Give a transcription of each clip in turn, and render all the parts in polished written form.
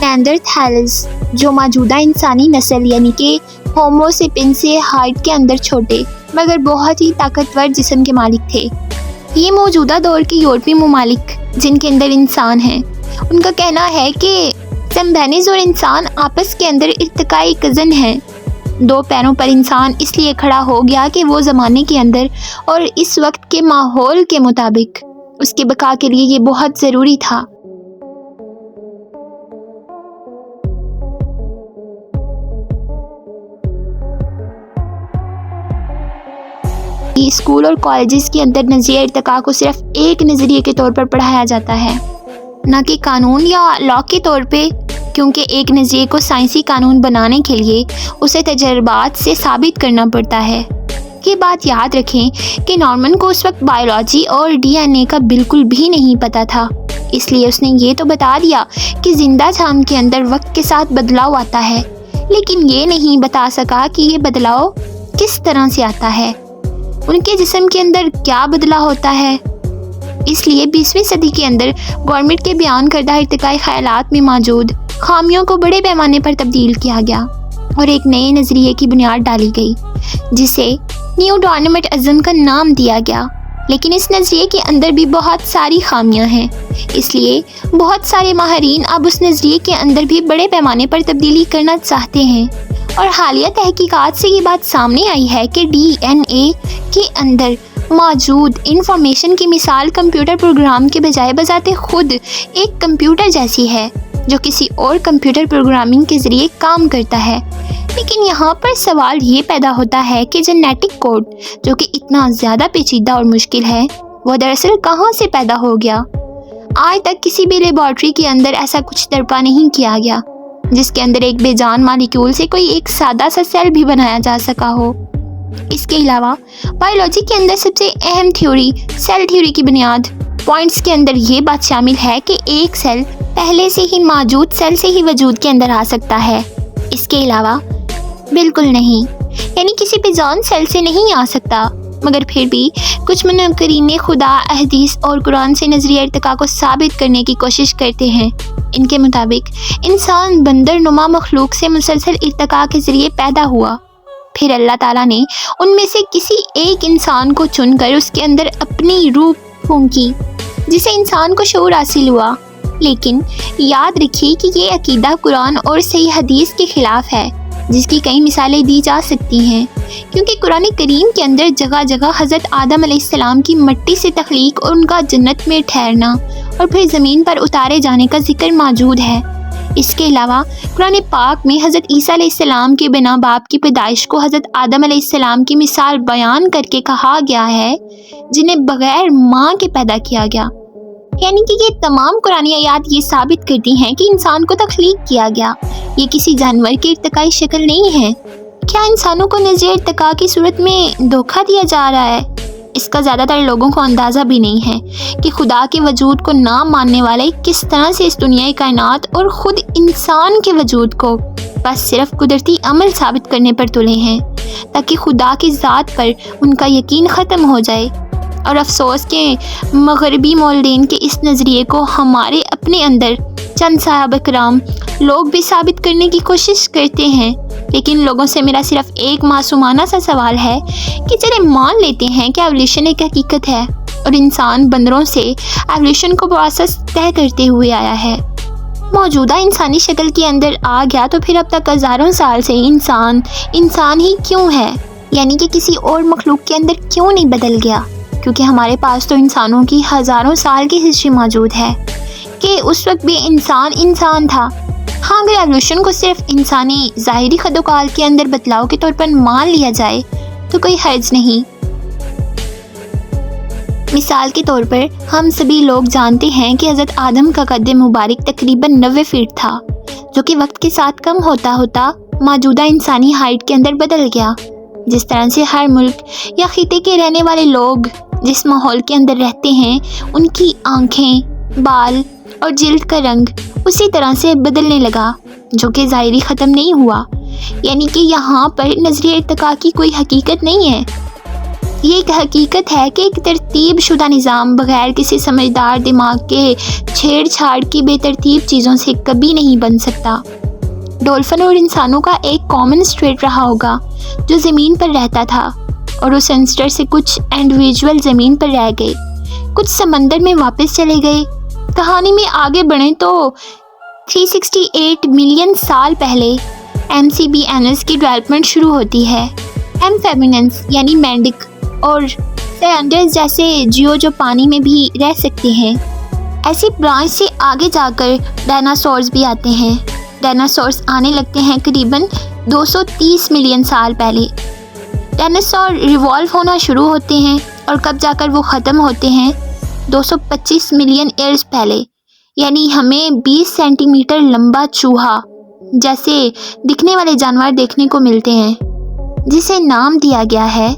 نیاندرتھالز جو موجودہ انسانی نسل یعنی کہ ہومو سیپینس سے ہائٹ کے اندر چھوٹے مگر بہت ہی طاقتور جسم کے مالک تھے۔ یہ موجودہ دور کے یورپی ممالک جن کے اندر انسان ہیں، ان کا کہنا ہے کہ سمبینز اور انسان آپس کے اندر ارتقائی کزن ہیں۔ دو پیروں پر انسان اس لیے کھڑا ہو گیا کہ وہ زمانے کے اندر اور اس وقت کے ماحول کے مطابق اس کی بقا کے لیے یہ بہت ضروری تھا۔ اسکول اور کالجز کے اندر نظریہ ارتقاء کو صرف ایک نظریے کے طور پر پڑھایا جاتا ہے، نہ کہ قانون یا لا کے طور پہ، کیونکہ ایک نظریے کو سائنسی قانون بنانے کے لیے اسے تجربات سے ثابت کرنا پڑتا ہے۔ یہ بات یاد رکھیں کہ نارمن کو اس وقت بائیولوجی اور ڈی این اے کا بالکل بھی نہیں پتہ تھا، اس لیے اس نے یہ تو بتا دیا کہ زندہ جان کے اندر وقت کے ساتھ بدلاؤ آتا ہے، لیکن یہ نہیں بتا سکا کہ یہ بدلاؤ کس طرح سے آتا ہے، ان کے جسم کے اندر کیا بدلا ہوتا ہے۔ اس لیے 20ویں صدی کے اندر گورنمنٹ کے بیان کردہ ارتقائی خیالات میں موجود خامیوں کو بڑے پیمانے پر تبدیل کیا گیا اور ایک نئے نظریے کی بنیاد ڈالی گئی جسے نیو ڈائنامٹ کا نام دیا گیا۔ لیکن اس نظریے کے اندر بھی بہت ساری خامیاں ہیں، اس لیے بہت سارے ماہرین اب اس نظریے کے اندر بھی بڑے پیمانے پر تبدیلی کرنا چاہتے ہیں، اور حالیہ تحقیقات سے یہ بات سامنے آئی ہے کہ ڈی این اے کے اندر موجود انفارمیشن کی مثال کمپیوٹر پروگرام کے بجائے بذات خود ایک کمپیوٹر جیسی ہے جو کسی اور کمپیوٹر پروگرامنگ کے ذریعے کام کرتا ہے۔ لیکن یہاں پر سوال یہ پیدا ہوتا ہے کہ جینیٹک کوڈ جو کہ اتنا زیادہ پیچیدہ اور مشکل ہے، وہ دراصل کہاں سے پیدا ہو گیا؟ آج تک کسی بھی لیبارٹری کے اندر ایسا کچھ درپا نہیں کیا گیا جس کے اندر ایک بے جان مالیکیول سے کوئی ایک سادہ سا سیل بھی بنایا جا سکا ہو۔ اس کے علاوہ بائیولوجی کے اندر سب سے اہم تھیوری سیل تھیوری کی بنیاد پوائنٹس کے اندر یہ بات شامل ہے کہ ایک سیل پہلے سے ہی موجود سیل سے ہی وجود کے اندر آ سکتا ہے، اس کے علاوہ بالکل نہیں، یعنی کسی بے جان سیل سے نہیں آ سکتا۔ مگر پھر بھی کچھ منکرین خدا احادیث اور قرآن سے نظریہ ارتقاء کو ثابت کرنے کی کوشش کرتے ہیں۔ ان کے مطابق انسان بندر نما مخلوق سے مسلسل ارتقاء کے ذریعے پیدا ہوا، پھر اللہ تعالیٰ نے ان میں سے کسی ایک انسان کو چن کر اس کے اندر اپنی روح پھونکی جسے انسان کو شعور حاصل ہوا۔ لیکن یاد رکھیے کہ یہ عقیدہ قرآن اور صحیح حدیث کے خلاف ہے، جس کی کئی مثالیں دی جا سکتی ہیں، کیونکہ قرآن کریم کے اندر جگہ جگہ حضرت آدم علیہ السلام کی مٹی سے تخلیق اور ان کا جنت میں ٹھہرنا اور پھر زمین پر اتارے جانے کا ذکر موجود ہے۔ اس کے علاوہ قرآن پاک میں حضرت عیسیٰ علیہ السلام کے بنا باپ کی پیدائش کو حضرت آدم علیہ السلام کی مثال بیان کر کے کہا گیا ہے، جنہیں بغیر ماں کے پیدا کیا گیا۔ یعنی کہ یہ تمام قرآنی آیات یہ ثابت کرتی ہیں کہ انسان کو تخلیق کیا گیا، یہ کسی جانور کی ارتقائی شکل نہیں ہے۔ کیا انسانوں کو نظریہ ارتقاء کی صورت میں دھوکہ دیا جا رہا ہے؟ اس کا زیادہ تر لوگوں کو اندازہ بھی نہیں ہے کہ خدا کے وجود کو نہ ماننے والے کس طرح سے اس دنیا کائنات اور خود انسان کے وجود کو بس صرف قدرتی عمل ثابت کرنے پر تلے ہیں تاکہ خدا کی ذات پر ان کا یقین ختم ہو جائے۔ اور افسوس کہ مغربی مولدین کے اس نظریے کو ہمارے اپنے اندر چند صحابہ کرام لوگ بھی ثابت کرنے کی کوشش کرتے ہیں، لیکن لوگوں سے میرا صرف ایک معصومانہ سا سوال ہے کہ چلے مان لیتے ہیں کہ ایولیوشن ایک حقیقت ہے اور انسان بندروں سے ایولیوشن کو پروسیس طے کرتے ہوئے آیا ہے، موجودہ انسانی شکل کے اندر آ گیا، تو پھر اب تک ہزاروں سال سے انسان ہی کیوں ہے؟ یعنی کہ کسی اور مخلوق کے اندر کیوں نہیں بدل گیا؟ کیونکہ ہمارے پاس تو انسانوں کی ہزاروں سال کی ہسٹری موجود ہے کہ اس وقت بھی انسان تھا۔ ہاں، اگر ایولیوشن کو صرف انسانی ظاہری خد و خال کے اندر بدلاؤ کے طور پر مان لیا جائے تو کوئی حرج نہیں۔ مثال کے طور پر ہم سبھی لوگ جانتے ہیں کہ حضرت آدم کا قد مبارک تقریباً 90 فیٹ تھا، جو کہ وقت کے ساتھ کم ہوتا ہوتا موجودہ انسانی ہائٹ کے اندر بدل گیا۔ جس طرح سے ہر ملک یا خطے کے رہنے والے لوگ جس ماحول کے اندر رہتے ہیں ان کی آنکھیں، بال اور جلد کا رنگ اسی طرح سے بدلنے لگا، جو کہ ظاہری ختم نہیں ہوا۔ یعنی کہ یہاں پر نظریہ ارتقاء کی کوئی حقیقت نہیں ہے۔ یہ ایک حقیقت ہے کہ ایک ترتیب شدہ نظام بغیر کسی سمجھدار دماغ کے چھیڑ چھاڑ کی بے ترتیب چیزوں سے کبھی نہیں بن سکتا۔ ڈولفن اور انسانوں کا ایک کامن اسٹریٹ رہا ہوگا جو زمین پر رہتا تھا، اور اس انسٹر سے کچھ انڈیویجول زمین پر رہ گئے، کچھ سمندر میں واپس چلے گئے۔ کہانی میں آگے بڑھیں تو 368 ملین سال پہلے MCBNS کی ڈیولپمنٹ شروع ہوتی ہے۔ ایمفیبینس یعنی مینڈک اور سیانڈرز جیسے جیو جو پانی میں بھی رہ سکتے ہیں۔ ایسی برانچ سے آگے جا کر ڈائناسورز بھی آتے ہیں۔ ڈائناسورز آنے لگتے ہیں قریباً 230 ملین سال پہلے۔ ڈائناسور ریوالو ہونا شروع ہوتے ہیں اور کب جا کر وہ ختم ہوتے ہیں 225 ملین ایئرز پہلے، یعنی ہمیں 20 سینٹی میٹر لمبا چوہا جیسے دکھنے والے جانور دیکھنے کو ملتے ہیں، جسے نام دیا گیا ہے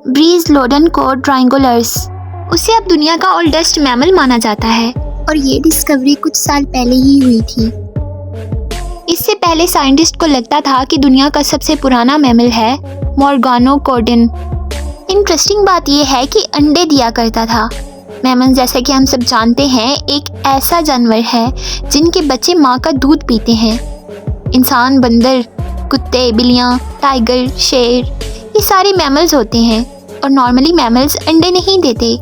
بریز لوڈن کو ٹرائنگولرس۔ اسے اب دنیا کا اولڈسٹ میمل مانا جاتا ہے، اور یہ ڈسکوری کچھ سال پہلے ہی ہوئی تھی۔ اس سے پہلے سائنٹسٹ کو لگتا تھا کہ دنیا کا سب سے پرانا میمل ہے مورگانوکوڈن۔ انٹرسٹنگ بات یہ ہے کہ انڈے دیا کرتا تھا۔ میمل جیسا کہ ہم سب جانتے ہیں ایک ایسا جانور ہے جن کے بچے ماں کا دودھ پیتے ہیں۔ انسان، بندر، کتے، بلیاں، ٹائیگر، شیر، یہ سارے میملز ہوتے ہیں، اور نارملی میملز انڈے نہیں دیتے،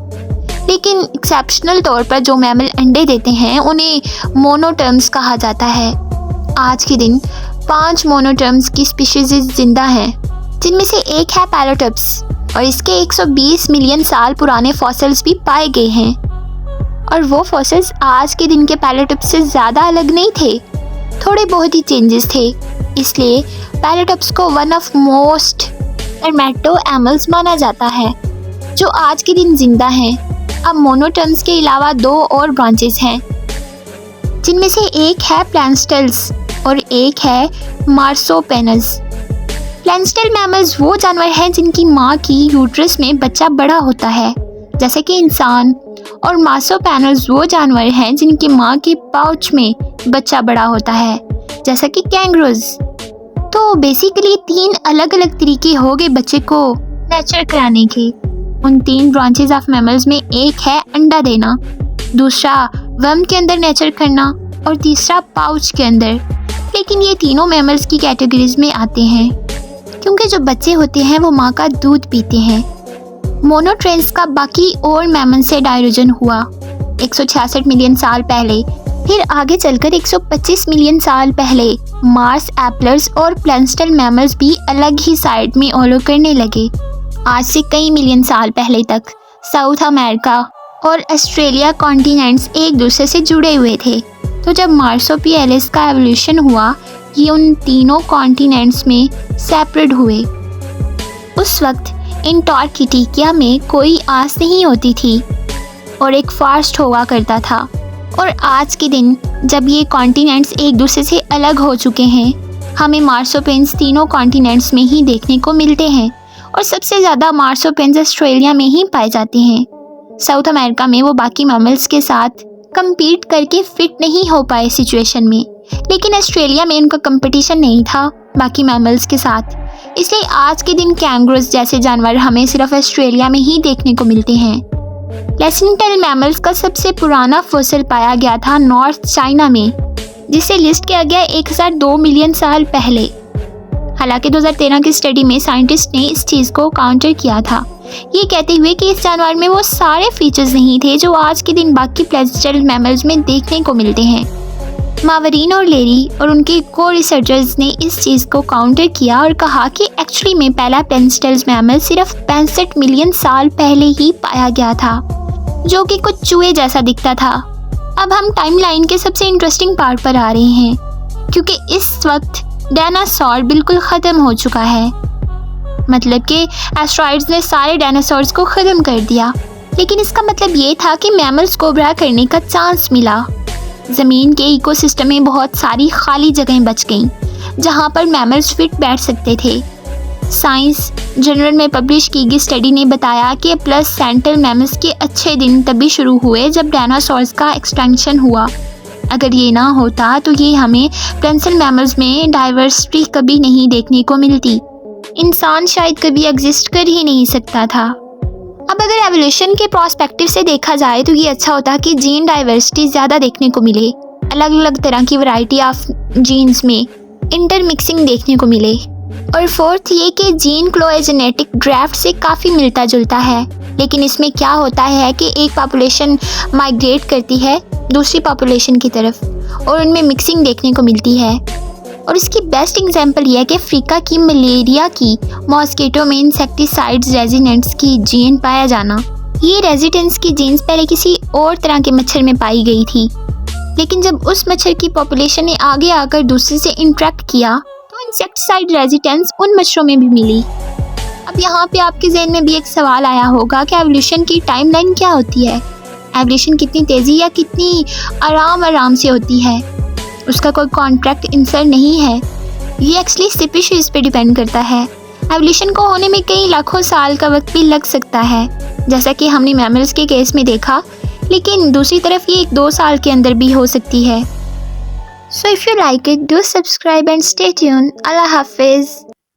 لیکن ایکسیپشنل طور پر جو میمل انڈے دیتے ہیں انہیں مونوٹرمز کہا جاتا ہے۔ آج کے دن 5 مونوٹرمز کی اسپیشیز زندہ ہیں، جن میں سے ایک ہے پیراٹپس، اور اس کے 120 ملین سال پرانے فاسلز بھی پائے گئے ہیں، اور وہ فاسلز آج کے دن کے پیراٹپس سے زیادہ الگ نہیں تھے، تھوڑے بہت ہی چینجز تھے۔ اس لیے پیراٹپس کو ون آف موسٹ ارمیٹو ایملز مانا جاتا ہے جو آج کے دن زندہ ہیں۔ اب مونوٹرمز کے علاوہ 2 اور برانچز ہیں، جن میں سے ایک ہے پلانسٹلز اور ایک ہے مارسوپینز۔ پلانسٹل میملز وہ جانور ہیں جن کی ماں کی یوٹرس میں بچہ بڑا ہوتا ہے، جیسے کہ انسان، اور مارسوپینز وہ جانور ہیں جن کی ماں کے پاؤچ میں بچہ بڑا ہوتا ہے، جیسا کہ کینگروز۔ تو بیسیکلی 3 الگ الگ طریقے ہو گئے بچے کو نیچر کرانے کے۔ ان 3 برانچز آف میملز میں ایک ہے انڈا دینا، دوسرا وم کے اندر نیچر کرنا، اور تیسرا پاؤچ کے اندر۔ لیکن یہ تینوں میملز کی کیٹیگریز میں آتے ہیں کیونکہ جو بچے ہوتے ہیں وہ ماں کا دودھ پیتے ہیں۔ مونوٹرمز کا باقی اور میمل سے ڈائیورژن ہوا 166 ملین سال پہلے، پھر آگے چل کر 125 ملین سال پہلے مارس ایپلرز اور پلانسٹل میملز بھی الگ ہی سائڈ میں اولو کرنے لگے۔ آج سے کئی ملین سال پہلے تک ساؤتھ امریکہ اور آسٹریلیا کانٹیننٹس ایک دوسرے سے جڑے ہوئے تھے، تو جب مارسوپیلس کا ایولیوشن ہوا یہ ان تینوں کانٹیننٹس میں سیپریٹ ہوئے۔ اس وقت انٹارکٹیکا میں کوئی آس نہیں ہوتی تھی اور ایک فاسٹ ہوا کرتا تھا، اور آج کے دن جب یہ کانٹیننٹس ایک دوسرے سے الگ ہو چکے ہیں ہمیں مارسوپینز تینوں کانٹیننٹس میں ہی دیکھنے کو ملتے ہیں، اور سب سے زیادہ مارسوپینز آسٹریلیا میں ہی پائے جاتے ہیں۔ ساؤتھ امریکہ میں وہ باقی میملز کے ساتھ کمپیٹ کر کے فٹ نہیں ہو پائے سچویشن میں، لیکن آسٹریلیا میں ان کا کمپٹیشن نہیں تھا باقی میملز کے ساتھ، اس لیے آج کے دن کینگروز جیسے جانور ہمیں صرف آسٹریلیا میں ہی دیکھنے کو ملتے ہیں۔ لیسنٹل میملز کا سب سے پرانا فوسل پایا گیا تھا نارتھ چائنا میں، جسے لسٹ کیا گیا 1002 ملین سال پہلے۔ حالانکہ 2013 کی اسٹڈی میں سائنٹسٹ نے اس چیز کو کاؤنٹر کیا تھا، یہ کہتے ہوئے کہ اس جانور میں وہ سارے فیچرز نہیں تھے جو آج کے دن باقی پلانسٹل میملز میں دیکھنے کو ملتے ہیں۔ ماورین اور لیری اور ان کے کو ریسرچرز نے اس چیز کو کاؤنٹر کیا اور کہا کہ ایکچولی میں پہلا پلانسٹل میمل صرف 65 ملین سال پہلے ہی پایا گیا تھا، جو کہ کچھ چوہے جیسا دکھتا تھا۔ اب ہم ٹائم لائن کے سب سے انٹرسٹنگ پارٹ پر آ رہے ہیں، کیونکہ اس وقت ڈائناسور بالکل ختم ہو چکا ہے، مطلب کہ ایسٹرائڈز نے سارے ڈائناسورز کو ختم کر دیا، لیکن اس کا مطلب یہ تھا کہ میملز کو برا کرنے کا چانس ملا۔ زمین کے ایکو سسٹم میں بہت ساری خالی جگہیں بچ گئیں جہاں پر میملز فٹ بیٹھ سکتے تھے۔ سائنس جرنل میں پبلش کی گئی اسٹڈی نے بتایا کہ پلس سینٹل میملز کے اچھے دن تبھی شروع ہوئے جب ڈائناسورز کا ایکسٹینکشن ہوا۔ اگر یہ نہ ہوتا تو یہ ہمیں پلانسل میملز میں ڈائیورسٹی کبھی نہیں دیکھنے کو ملتی، انسان شاید کبھی ایگزسٹ کر ہی نہیں سکتا تھا۔ اب اگر ایوولوشن کے پرسپیکٹیو سے دیکھا جائے تو یہ اچھا ہوتا کہ جین ڈائیورسٹی زیادہ دیکھنے کو ملے، الگ الگ طرح کی ورائٹی آف جینز میں انٹر مکسنگ دیکھنے کو ملے۔ اور فورتھ یہ کہ جین کلوجینیٹک ڈرافٹ سے کافی ملتا جلتا ہے، لیکن اس میں کیا ہوتا ہے کہ ایک پاپولیشن مائگریٹ کرتی ہے دوسری پاپولیشن کی طرف اور ان میں مکسنگ دیکھنے کو ملتی ہے۔ اور اس کی بیسٹ ایگزامپل یہ ہے کہ افریقہ کی ملیریا کی ماسکیٹو میں انسیکٹیسائڈز ریزینٹس کی جین پایا جانا۔ یہ ریزیڈنس کی جینز پہلے کسی اور طرح کے مچھر میں پائی گئی تھی، لیکن جب اس مچھر کی پاپولیشن نے آگے آ کر دوسرے سے انٹریکٹ کیا تو انسیکٹیسائڈ ریزیڈنس ان مچھروں میں بھی ملی۔ اب یہاں پہ آپ کے ذہن میں بھی ایک سوال آیا ہوگا کہ ایوولوشن کی ٹائم لائن کیا ہوتی ہے؟ ایوولوشن کتنی تیزی یا کتنی آرام سے ہوتی ہے؟ اس کا کوئی کانٹریکٹ انسر نہیں ہے، یہ ایکچولی اسپیشیز پہ ڈیپینڈ کرتا ہے۔ ایوولوشن کو ہونے میں کئی لاکھوں سال کا وقت بھی لگ سکتا ہے، جیسا کہ ہم نے میملز کے کیس میں دیکھا، لیکن دوسری طرف یہ 1-2 سال کے اندر بھی ہو سکتی ہے۔ So if you like it, do subscribe and stay tuned. اللہ حافظ۔